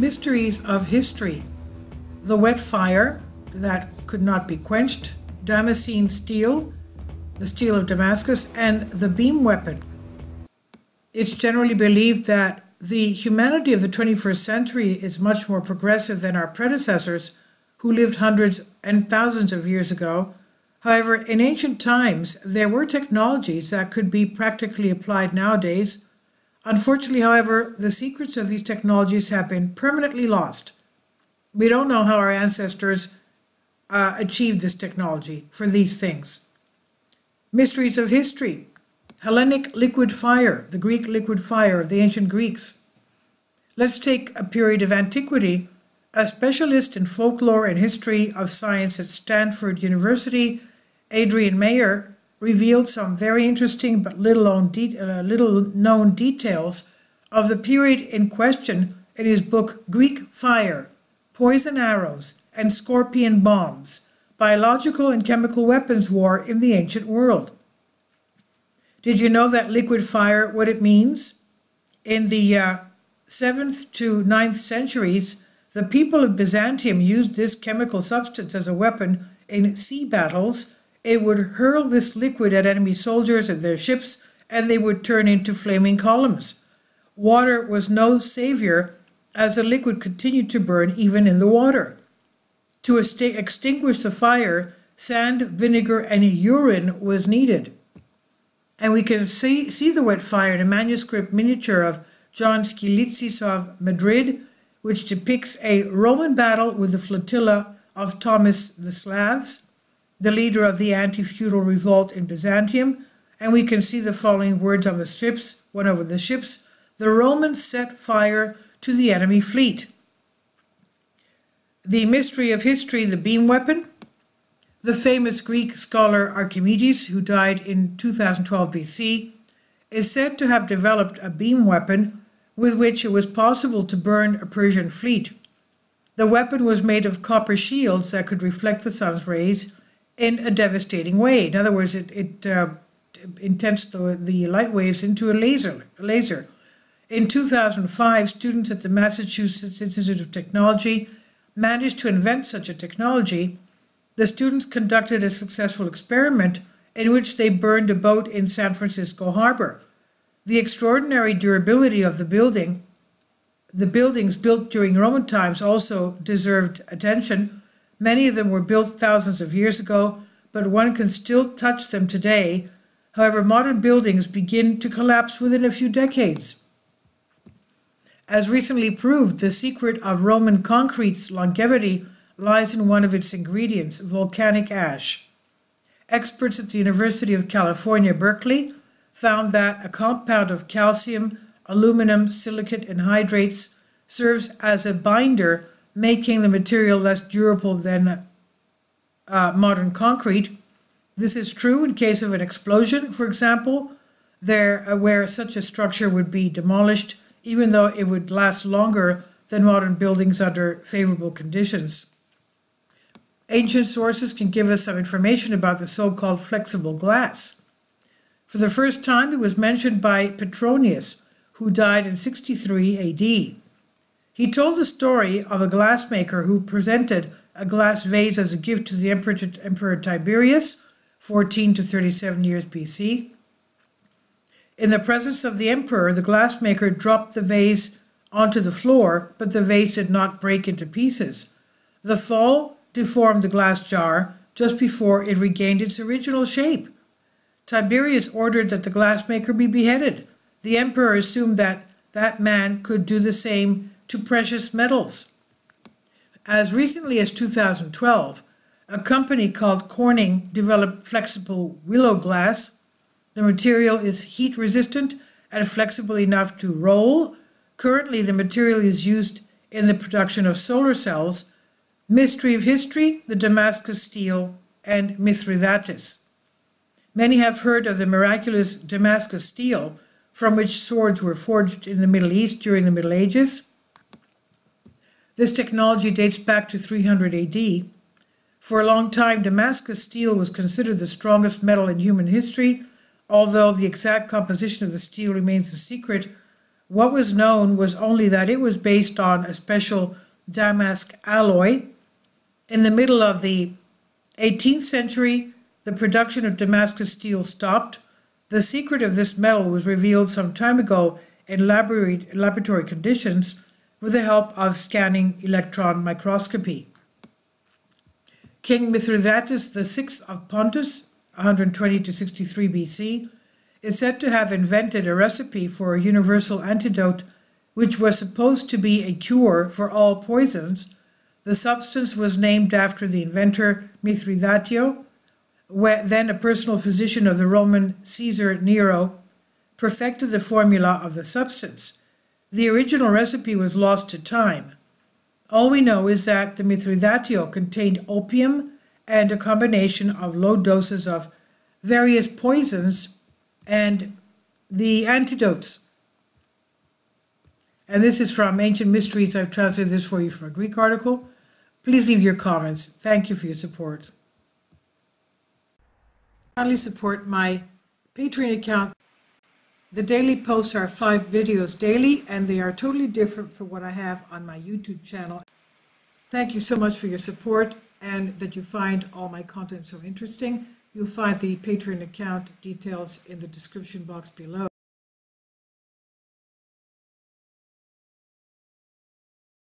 Mysteries of history. The wet fire that could not be quenched, Damascene steel, the steel of Damascus, and the beam weapon. It's generally believed that the humanity of the 21st century is much more progressive than our predecessors who lived hundreds and thousands of years ago. However, in ancient times, there were technologies that could be practically applied nowadays. Unfortunately, however, the secrets of these technologies have been permanently lost. We don't know how our ancestors achieved this technology for these things. Mysteries of history. Hellenic liquid fire, the Greek liquid fire of the ancient Greeks. Let's take a period of antiquity. A specialist in folklore and history of science at Stanford University, Adrian Mayer, revealed some very interesting but little known details of the period in question in his book Greek Fire, Poison Arrows, and Scorpion Bombs, Biological and Chemical Weapons War in the Ancient World. Did you know that liquid fire, what it means? In the 7th to 9th centuries, the people of Byzantium used this chemical substance as a weapon in sea battles. It would hurl this liquid at enemy soldiers and their ships, and they would turn into flaming columns. Water was no savior, as the liquid continued to burn even in the water. To extinguish the fire, sand, vinegar, and urine was needed. And we can see the wet fire in a manuscript miniature of John Skilitzis of Madrid, which depicts a Roman battle with the flotilla of Thomas the Slavs, the leader of the anti-feudal revolt in Byzantium. And we can see the following words on the ships, one over the ships: "The Romans set fire to the enemy fleet." The mystery of history, the beam weapon. The famous Greek scholar Archimedes, who died in 2012 BC, is said to have developed a beam weapon with which it was possible to burn a Persian fleet. The weapon was made of copper shields that could reflect the sun's rays in a devastating way. In other words, it intensed the light waves into a laser. In 2005, students at the Massachusetts Institute of Technology managed to invent such a technology. The students conducted a successful experiment in which they burned a boat in San Francisco Harbor. The extraordinary durability of the buildings built during Roman times also deserved attention. Many of them were built thousands of years ago, but one can still touch them today. However, modern buildings begin to collapse within a few decades. As recently proved, the secret of Roman concrete's longevity lies in one of its ingredients, volcanic ash. Experts at the University of California, Berkeley, found that a compound of calcium, aluminum, silicate, and hydrates serves as a binder, making the material less durable than modern concrete. This is true in case of an explosion, for example, where such a structure would be demolished, even though it would last longer than modern buildings under favorable conditions. Ancient sources can give us some information about the so-called flexible glass. For the first time, it was mentioned by Petronius, who died in 63 AD. He told the story of a glassmaker who presented a glass vase as a gift to the Emperor Tiberius, 14 to 37 years BC. In the presence of the emperor, the glassmaker dropped the vase onto the floor, but the vase did not break into pieces. The fall deformed the glass jar just before it regained its original shape. Tiberius ordered that the glassmaker be beheaded. The emperor assumed that that man could do the same to precious metals. As recently as 2012, a company called Corning developed flexible willow glass. The material is heat resistant and flexible enough to roll. Currently, the material is used in the production of solar cells. Mystery of history, the Damascus steel, and Mithridates. Many have heard of the miraculous Damascus steel, from which swords were forged in the Middle East during the Middle Ages. This technology dates back to 300 AD. For a long time, Damascus steel was considered the strongest metal in human history. Although the exact composition of the steel remains a secret, What was known was only that it was based on a special Damascus alloy. In the middle of the 18th century, the production of Damascus steel stopped. The secret of this metal was revealed some time ago in laboratory conditions with the help of scanning electron microscopy. King Mithridates VI of Pontus, 120 to 63 BC, is said to have invented a recipe for a universal antidote which was supposed to be a cure for all poisons. The substance was named after the inventor Mithridatio, then a personal physician of the Roman Caesar Nero, perfected the formula of the substance. The original recipe was lost to time. All we know is that the Mithridatio contained opium and a combination of low doses of various poisons and the antidotes. And this is from Ancient Mysteries. I've translated this for you from a Greek article. Please leave your comments. Thank you for your support. Kindly support my Patreon account. The daily posts are 5 videos daily, and they are totally different from what I have on my YouTube channel. Thank you so much for your support and that you find all my content so interesting. You'll find the Patreon account details in the description box below.